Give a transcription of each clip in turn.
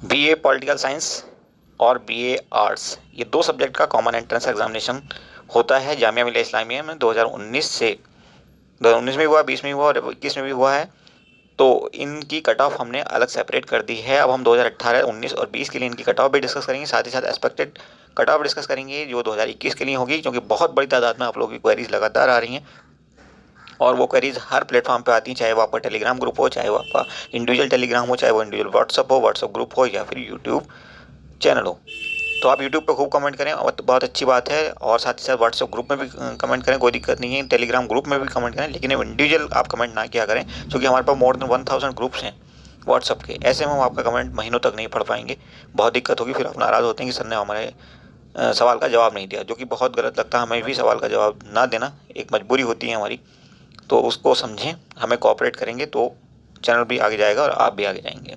BA political science और BA arts, ये दो सब्जेक्ट का कॉमन एंट्रेंस एग्जामिनेशन होता है जामिया मिलिया इस्लामिया में 2019 से 2019 में हुआ, 20 में हुआ और 21 में भी हुआ है। तो इनकी कट ऑफ हमने अलग सेपरेट कर दी है। अब हम 2018, 19 और 20 के लिए इनकी कट ऑफ भी डिस्कस करेंगे, साथ ही साथ एक्सपेक्टेड कट ऑफ डिस्कस करेंगे जो 2021 के लिए होगी, क्योंकि बहुत बड़ी तादाद में आप लोगों की क्वेरीज लगातार आ रही हैं और वो क्वेरीज हर प्लेटफॉर्म पे आती हैं, चाहे वो आपका टेलीग्राम ग्रुप हो, चाहे वो आपका इंडिविजुअल टेलीग्राम हो, चाहे वो इंडिविजुअल व्हाट्सअप हो, व्हाट्सअप ग्रुप हो, या फिर यूट्यूब चैनल हो। तो आप यूट्यूब पे खूब कमेंट करें और बहुत अच्छी बात है, और साथ ही साथ व्हाट्सएप ग्रुप में भी कमेंट करें, कोई दिक्कत नहीं है। टेलीग्राम ग्रुप में भी कमेंट करें, लेकिन इंडिविजुअल आप कमेंट ना किया करें, क्योंकि हमारे पास मोर देन 1000 ग्रुप्स हैं व्हाट्सअप के। ऐसे में हम आपका कमेंट महीनों तक नहीं पढ़ पाएंगे, बहुत दिक्कत होगी, फिर आप नाराज़ होते हैं कि सर ने हमारे सवाल का जवाब नहीं दिया, जो कि बहुत गलत लगता है। हमें भी सवाल का जवाब ना देना एक मजबूरी होती है हमारी, तो उसको समझें, हमें कोऑपरेट करेंगे तो चैनल भी आगे जाएगा और आप भी आगे जाएंगे।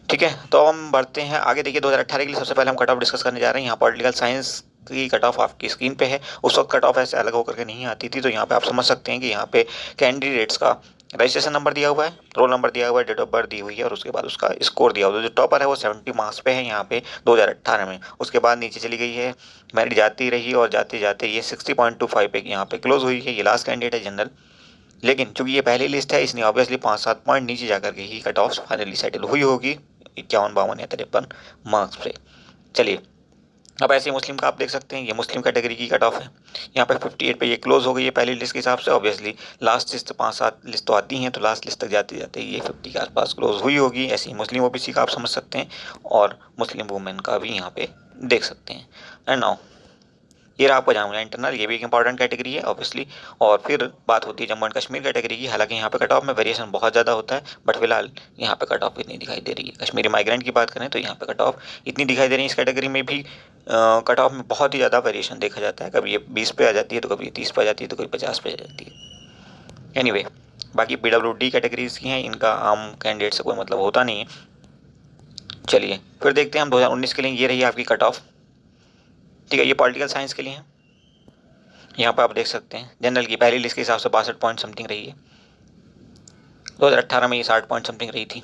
ठीक है, तो अब हम बढ़ते हैं आगे। देखिए 2018 के लिए सबसे पहले हम कट ऑफ डिस्कस करने जा रहे हैं। यहाँ पॉलिटिकल साइंस की कट ऑफ आपकी स्क्रीन पे है। उस वक्त कट ऑफ ऐसे अलग होकर के नहीं आती थी, तो यहाँ पे आप समझ सकते हैं कि यहाँ पे कैंडिडेट्स का रजिस्ट्रेशन नंबर दिया हुआ है, रोल नंबर दिया हुआ है, डेट ऑफ बर्थ दी हुई है और उसके बाद उसका स्कोर दिया हुआ है। जो टॉपर है वो 70 मार्क्स पे है यहाँ पे 2018 में। उसके बाद नीचे चली गई है, मेरिट जाती रही और जाते जाते ये 60.25 पे यहाँ पे क्लोज हुई है। ये लास्ट कैंडिडेट है जनरल, लेकिन चूंकि ये पहली लिस्ट है इसलिए ऑब्वियसली 5-7 पॉइंट नीचे जाकर के ही कट ऑफ फाइनली सेटल हुई होगी 51, 52 या 53 मार्क्स पे। चलिए, अब ऐसे मुस्लिम का आप देख सकते हैं, ये मुस्लिम कैटेगरी की कट ऑफ है। यहाँ पे 58 पे ये क्लोज हो गई है पहली लिस्ट के हिसाब से। ऑब्वियसली लास्ट लिस्ट 5-7 लिस्ट तो आती हैं, तो लास्ट लिस्ट तक जाते जाते ये 50 के आसपास क्लोज हुई होगी। ऐसे ही मुस्लिम ओबीसी का आप समझ सकते हैं और मुस्लिम वुमेन का भी यहाँ पे देख सकते हैं। एंड नाउ ये रहा आपका जामिया इंटरनल, ये भी एक इंपॉर्टेंट कैटेगरी है ऑब्वियसली। और फिर बात होती है जम्मू एंड कश्मीर कैटेगरी की। हालांकि यहाँ पे कट ऑफ में वेरिएशन बहुत ज़्यादा होता है, बट फिलहाल यहाँ पे कट ऑफ इतनी दिखाई दे रही है। कश्मीरी माइग्रेंट की बात करें तो यहाँ पे कट ऑफ इतनी दिखाई दे रही है। इस कैटेगरी में भी कट ऑफ में बहुत ही ज़्यादा वेरिएशन देखा जाता है, कभी ये 20 पे आ जाती है, तो कभी ये 30 पे आ जाती है, तो कभी 50 पे आ जाती है। एनीवे, बाकी PWD कैटेगरीज की हैं, इनका आम कैंडिडेट से कोई मतलब होता नहीं है। चलिए फिर देखते हैं हम 2019 के लिए। ये रही आपकी कट ऑफ, ठीक है, ये पॉलिटिकल साइंस के लिए है। यहाँ पर आप देख सकते हैं जनरल की पहली लिस्ट के हिसाब से 62 पॉइंट समथिंग रही है। 2018 में ये 60 पॉइंट समथिंग रही थी।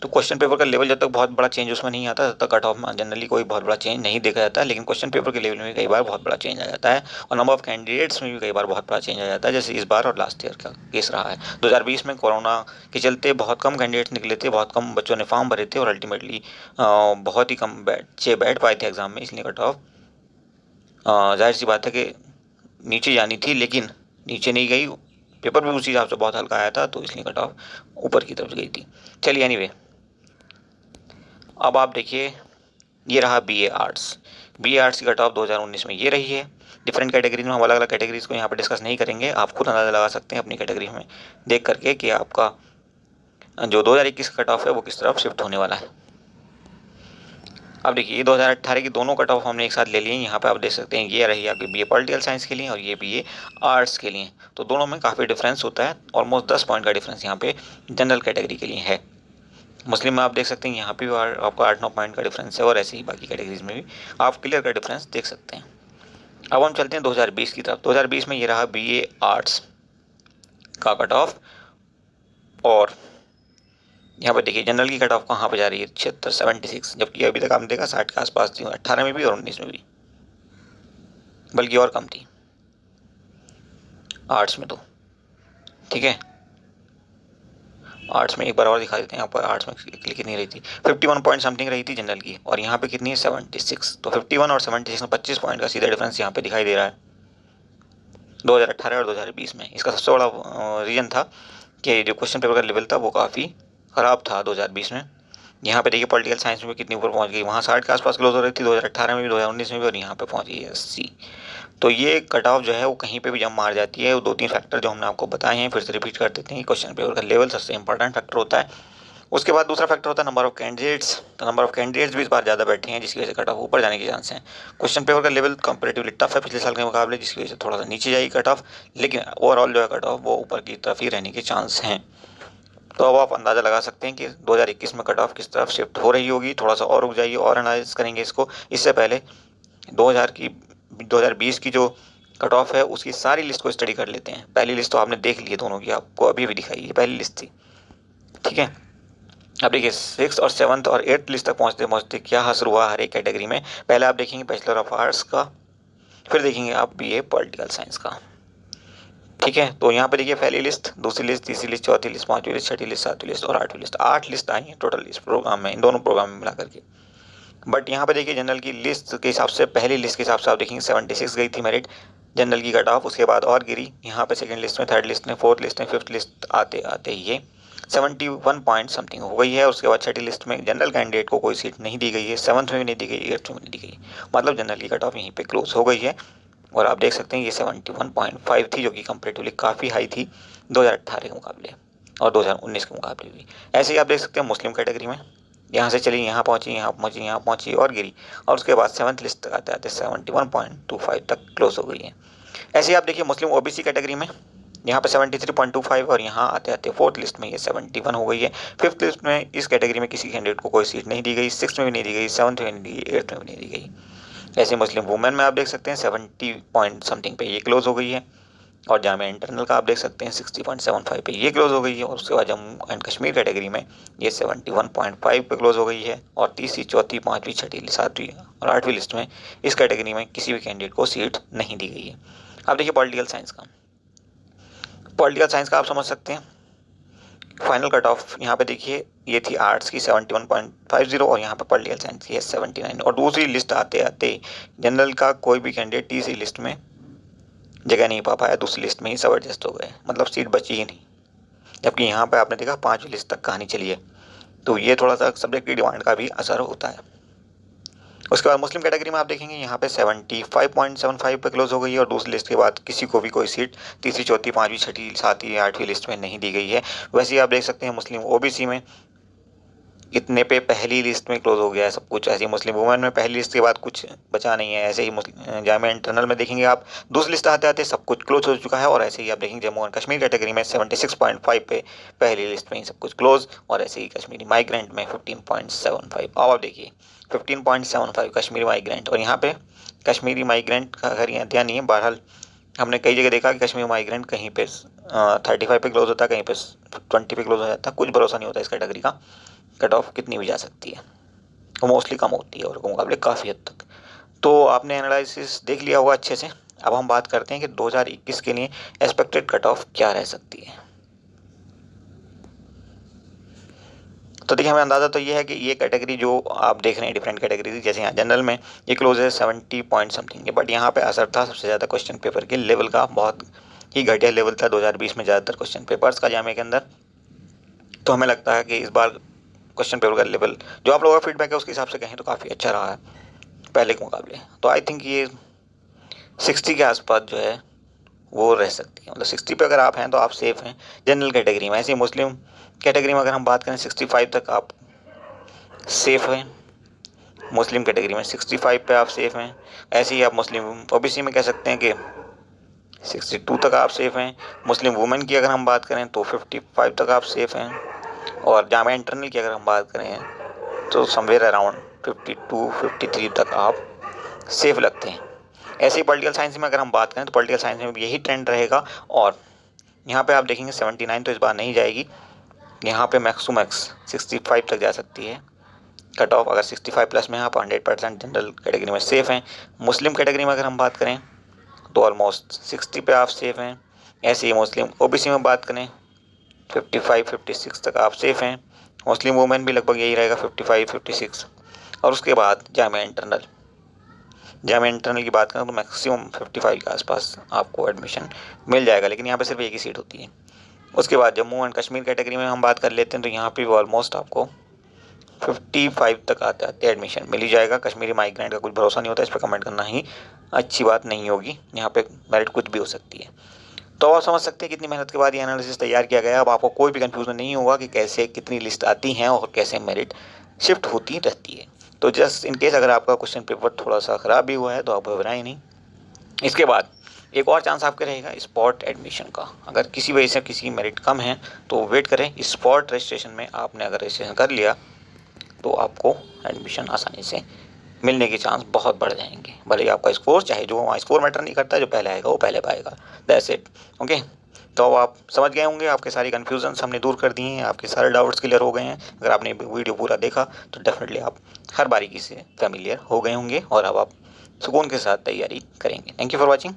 तो क्वेश्चन पेपर का लेवल जब तक बहुत बड़ा चेंज उसमें नहीं आता, तब तक कट ऑफ में जनरली कोई बहुत बड़ा चेंज नहीं देखा जाता है। लेकिन क्वेश्चन पेपर के लेवल में कई बार बहुत बड़ा चेंज आ जाता है और नंबर ऑफ कैंडिडेट्स में भी कई बार बहुत बड़ा चेंज आ जाता है, जैसे इस बार और लास्ट ईयर का केस रहा है। 2020 में कोरोना के चलते बहुत कम कैंडिडेट्स निकले थे, बहुत कम बच्चों ने फॉर्म भरे थे और अल्टीमेटली बहुत ही कम बच्चे बैठ पाए थे एग्जाम में, इसलिए कट ऑफ जाहिर सी बात है कि नीचे जानी थी, लेकिन नीचे नहीं गई। पेपर भी उसी हिसाब से बहुत हल्का आया था, तो इसलिए कट ऑफ ऊपर की तरफ गई थी। चलिए एनीवे, अब आप देखिए ये रहा बीए आर्ट्स। बीए आर्ट्स की कट ऑफ 2019 में ये रही है। डिफरेंट कैटेगरीज में हम अलग अलग कैटेगरीज को यहाँ पे डिस्कस नहीं करेंगे, आप खुद अंदाजा लगा सकते हैं अपनी कैटेगरी में देख करके कि आपका जो 2021 का कट ऑफ है वो किस तरफ शिफ्ट होने वाला है। अब देखिए ये 2018 की दोनों कट ऑफ हमने एक साथ ले लिए। यहाँ पे आप देख सकते हैं ये रही आपकी बीए पॉलिटिकल साइंस के लिए और ये बीए आर्ट्स के लिए। तो दोनों में काफ़ी डिफरेंस होता है, ऑलमोस्ट 10 पॉइंट का डिफरेंस यहाँ पे जनरल कैटेगरी के लिए है। मुस्लिम में आप देख सकते हैं यहाँ पे भी आपको 8-9 पॉइंट का डिफरेंस है और ऐसे ही बाकी कैटेगरीज में भी आप क्लियर का डिफरेंस देख सकते हैं। अब हम चलते हैं 2020 की तरफ। 2020 में ये रहा बीए आर्ट्स का कट ऑफ और यहाँ पर देखिए जनरल की कट ऑफ कहाँ पर जा रही है 76, जबकि अभी तक आपने देखा 60 के आसपास थी 18 में भी और 19 में भी, बल्कि और कम थी आर्ट्स में तो। ठीक है, आर्ट्स में एक बार और दिखा देते हैं यहाँ पर। आर्ट्स में कितनी रही थी, 51 पॉइंट समथिंग रही थी जनरल की और यहाँ पे कितनी है 76। तो 51 और 76 में 25 पॉइंट का सीधा डिफरेंस यहाँ पे दिखाई दे रहा है 2018 और 2020 में। इसका सबसे बड़ा रीज़न था कि जो क्वेश्चन पेपर का लेवल था वो काफ़ी ख़राब था 2020 में। यहाँ पे देखिए पॉलिटिकल साइंस में कितनी ऊपर पहुँच गई, वहाँ 60 के आसपास क्लोज हो रही थी 2018 में भी, 2019 में भी, और यहाँ पे पहुँच गई है 80। तो ये कट ऑफ जो है वो कहीं पे भी जम मार जाती है। वो 2-3 फैक्टर जो हमने आपको बताए हैं फिर से रिपीट कर देते हैं। क्वेश्चन पेपर का लेवल सबसे इंपॉर्टेंट फैक्टर होता है। उसके बाद दूसरा फैक्टर होता है नंबर ऑफ कैंडिडेट्स। तो नंबर ऑफ कैंडिडेट्स भी इस बार ज़्यादा बैठे हैं, जिसकी वजह से कट ऑफ ऊपर जाने के चांस हैं। क्वेश्चन पेपर का लेवल कंपेरेटिवली टफ है पिछले साल के मुकाबले, जिसकी वजह से थोड़ा सा नीचे जाएगी कट ऑफ, लेकिन ओवरऑल जो है कट ऑफ वो ऊपर की तरफ ही रहने के चांस हैं। तो अब आप अंदाज़ा लगा सकते हैं कि 2021 में कट ऑफ किस तरफ शिफ्ट हो रही होगी। थोड़ा सा और रुक जाइए और एनालाइज करेंगे इसको। इससे पहले 2020 की जो कट ऑफ है उसकी सारी लिस्ट को स्टडी कर लेते हैं। पहली लिस्ट तो आपने देख ली है दोनों की, आपको अभी भी दिखाई है, पहली लिस्ट थी। ठीक है, अब देखिए 6 और 7 और 8 लिस्ट तक पहुंचते पहुंचते क्या हासिल हुआ हर एक कैटेगरी में। पहले आप देखेंगे बैचलर ऑफ आर्ट्स का, फिर देखेंगे आप बीए पॉलिटिकल साइंस का। ठीक है, तो यहाँ पे देखिए पहली लिस्ट, दूसरी लिस्ट, तीसरी लिस्ट, चौथी लिस्ट, पांचवी लिस्ट, छठी लिस्ट, सातवीं लिस्ट और आठवीं लिस्ट, 8 लिस्ट आई हैं टोटल इस प्रोग्राम में, इन दोनों प्रोग्राम में मिला करके। बट यहाँ पे देखिए जनरल की लिस्ट के हिसाब से, पहली लिस्ट के हिसाब से आप देखेंगे 76 गई थी मेरिट जनरल की कट ऑफ, उसके बाद और गिरी यहाँ पे सेकंड लिस्ट में, थर्ड लिस्ट में, फोर्थ लिस्ट में, फिफ्थ लिस्ट आते आते ये 71 पॉइंट समथिंग हो गई है। उसके बाद छठी लिस्ट में जनरल कैंडिडेट को कोई सीट नहीं दी गई है, 7th में भी नहीं दी गई, 8th में नहीं दी गई, मतलब जनरल की कट ऑफ यहीं पे क्लोज हो गई है। और आप देख सकते हैं ये 71.5 थी, जो कि कंपेरेटिवली काफ़ी हाई थी 2018 के मुकाबले और 2019 के मुकाबले भी। ऐसे ही आप देख सकते हैं मुस्लिम कैटेगरी में, यहाँ से चली, यहाँ पहुँची, यहाँ पहुँची, यहाँ पहुँची और गिरी, और उसके बाद 7th लिस्ट तक आते आते 71.25 तक क्लोज हो गई है। ऐसे ही आप देखिए मुस्लिम ओबीसी कैटेगरी में, यहाँ पे 73.25 और यहाँ आते आते 4th लिस्ट में ये 71 हो गई है। 5th लिस्ट में इस कैटेगरी में किसी कैंडिडेट को कोई सीट नहीं दी गई, 6th में भी नहीं दी गई, 7th में नहीं दी गई, 8th में भी नहीं दी गई। ऐसे मुस्लिम वुमेन में आप देख सकते हैं 70 पॉइंट समथिंग पे ये क्लोज हो गई है, और जामिया इंटरनल का आप देख सकते हैं 60.75 पे ये क्लोज हो गई है। और उसके बाद जम्मू एंड कश्मीर कैटेगरी में ये 71.5 पे क्लोज हो गई है, और तीसरी, चौथी, पाँचवीं, छठी, सातवीं और आठवीं लिस्ट में इस कैटेगरी में किसी भी कैंडिडेट को सीट नहीं दी गई है। अब देखिए पॉलिटिकल साइंस का, पॉलिटिकल साइंस का आप समझ सकते हैं फाइनल कट ऑफ यहाँ पे देखिए, ये थी आर्ट्स की 71.50 और यहाँ पे पॉलिटिकल साइंस की है 79। और दूसरी लिस्ट आते आते जनरल का कोई भी कैंडिडेट तीसरी लिस्ट में जगह नहीं पा पाया, दूसरी लिस्ट में ही सब एडजस्ट हो गए, मतलब सीट बची ही नहीं। जबकि यहाँ पे आपने देखा 5वीं लिस्ट तक कहानी चली है, तो ये थोड़ा सा सब्जेक्ट की डिमांड का भी असर होता है। उसके बाद मुस्लिम कैटेगरी में आप देखेंगे यहाँ पे 75.75 पे क्लोज हो गई है, और दूसरी लिस्ट के बाद किसी को भी कोई सीट तीसरी, चौथी, पाँचवीं, छठी, सातवीं, आठवीं लिस्ट में नहीं दी गई है। वैसे ही आप देख सकते हैं मुस्लिम ओबीसी में इतने पे पहली लिस्ट में क्लोज हो गया है सब कुछ। ऐसे ही मुस्लिम वुमेन में पहली लिस्ट के बाद कुछ बचा नहीं है। ऐसे ही मुस्लिम जामिया इंटरनल में देखेंगे आप, दूसरी लिस्ट आते आते सब कुछ क्लोज हो चुका है। और ऐसे ही आप देखेंगे जम्मू एंड कश्मीर कैटेगरी में 76.5 पे पहली लिस्ट में ही सब कुछ क्लोज, और ऐसे ही कश्मीरी माइग्रेंट में 15.75। अब आप देखिए 15.75 कश्मीरी माइग्रेंट, और यहाँ पे कश्मीरी माइग्रेंट का अगर यहाँ ध्यान नहीं है, बहरहाल हमने कई जगह देखा कि कश्मीरी माइग्रेंट कहीं पे 35 पे क्लोज होता है, कहीं पे 20 पे क्लोज हो जाता है, कुछ भरोसा नहीं होता इस कैटेगरी का, कट ऑफ कितनी भी जा सकती है, वो मोस्टली कम होती है और के मुकाबले काफ़ी हद तक। तो आपने एनालिसिस देख लिया होगा अच्छे से। अब हम बात करते हैं कि 2021 के लिए एक्सपेक्टेड कट ऑफ क्या रह सकती है। तो देखिए हमें अंदाज़ा तो ये है कि ये कैटेगरी जो आप देख रहे हैं डिफरेंट कैटेगरी, जैसे यहाँ जनरल में ये क्लोज है 70 पॉइंट समथिंग है, बट यहाँ पे असर था सबसे ज़्यादा क्वेश्चन पेपर के लेवल का, बहुत ही घटिया लेवल था 2020 में ज़्यादातर क्वेश्चन पेपर्स का जामे के अंदर। तो हमें लगता है कि इस बार क्वेश्चन पेपर का लेवल, जो आप लोगों का फीडबैक है उसके हिसाब से कहें तो काफ़ी अच्छा रहा है पहले के मुकाबले। तो आई थिंक ये 60 के आसपास जो है वो रह सकती है, मतलब 60 पे अगर आप हैं तो आप सेफ़ हैं जनरल कैटेगरी में। ऐसे ही मुस्लिम कैटेगरी में अगर हम बात करें 65 तक आप सेफ़ हैं, मुस्लिम कैटेगरी में 65 पे आप सेफ़ हैं। ऐसे ही आप मुस्लिम ओबीसी में कह सकते हैं कि 62 तक आप सेफ़ हैं। मुस्लिम वुमेन की अगर हम बात करें तो 55 तक आप सेफ़ हैं। और जामिया इंटरनल की अगर हम बात करें तो समवेयर अराउंड 52-53 तक आप सेफ लगते हैं। ऐसे ही पॉलिटिकल साइंस में अगर हम बात करें तो पॉलिटिकल साइंस में भी यही ट्रेंड रहेगा, और यहाँ पे आप देखेंगे 79 तो इस बार नहीं जाएगी, यहाँ पे मैक्स टू मैक्स 65 तक जा सकती है कट ऑफ। अगर 65 प्लस में आप 100% जनरल कैटेगरी में सेफ़ हैं। मुस्लिम कैटेगरी में अगर हम बात करें तो ऑलमोस्ट 60 पे आप सेफ़ हैं। ऐसे ही मुस्लिम ओबीसी में बात करें 55-56 तक आप सेफ़ हैं। मुस्लिम वुमेन भी लगभग यही रहेगा 55-56। और उसके बाद जामिया इंटरनल, जामिया इंटरनल की बात करें तो मैक्सिमम 55 के आसपास आपको एडमिशन मिल जाएगा, लेकिन यहाँ पे सिर्फ एक ही सीट होती है। उसके बाद जम्मू एंड कश्मीर कैटेगरी में हम बात कर लेते हैं तो यहाँ पे भी ऑलमोस्ट आपको 55 तक आते आते एडमिशन मिल ही जाएगा। कश्मीरी माइग्रेंट का कुछ भरोसा नहीं होता, इस पर कमेंट करना ही अच्छी बात नहीं होगी, यहाँ पे मेरिट कुछ भी हो सकती है। तो आप समझ सकते हैं कितनी मेहनत के बाद ये एनालिसिस तैयार किया गया है। अब आपको कोई भी कंफ्यूजन नहीं होगा कि कैसे कितनी लिस्ट आती हैं और कैसे मेरिट शिफ्ट होती रहती है। तो जस्ट इन केस अगर आपका क्वेश्चन पेपर थोड़ा सा ख़राब भी हुआ है तो आप घबराएं नहीं। इसके बाद एक और चांस आपके रहेगा स्पॉट एडमिशन का। अगर किसी वजह से किसी की मेरिट कम है तो वेट करें, स्पॉट रजिस्ट्रेशन में आपने अगर रजिस्ट्रेशन कर लिया तो आपको एडमिशन आसानी से मिलने के चांस बहुत बढ़ जाएंगे। भले ही आपका स्कोर चाहे जो, वहाँ स्कोर मैटर नहीं करता, जो पहले आएगा वो पहले पाएगा, दैट्स इट। ओके, तो अब आप समझ गए होंगे, आपके सारी कन्फ्यूजन्स हमने दूर कर दिए हैं, आपके सारे डाउट्स क्लियर हो गए हैं। अगर आपने वीडियो पूरा देखा तो डेफिनेटली आप हर बारीकी से फेमिलियर हो गए होंगे और अब आप सुकून के साथ तैयारी करेंगे। Thank you for watching.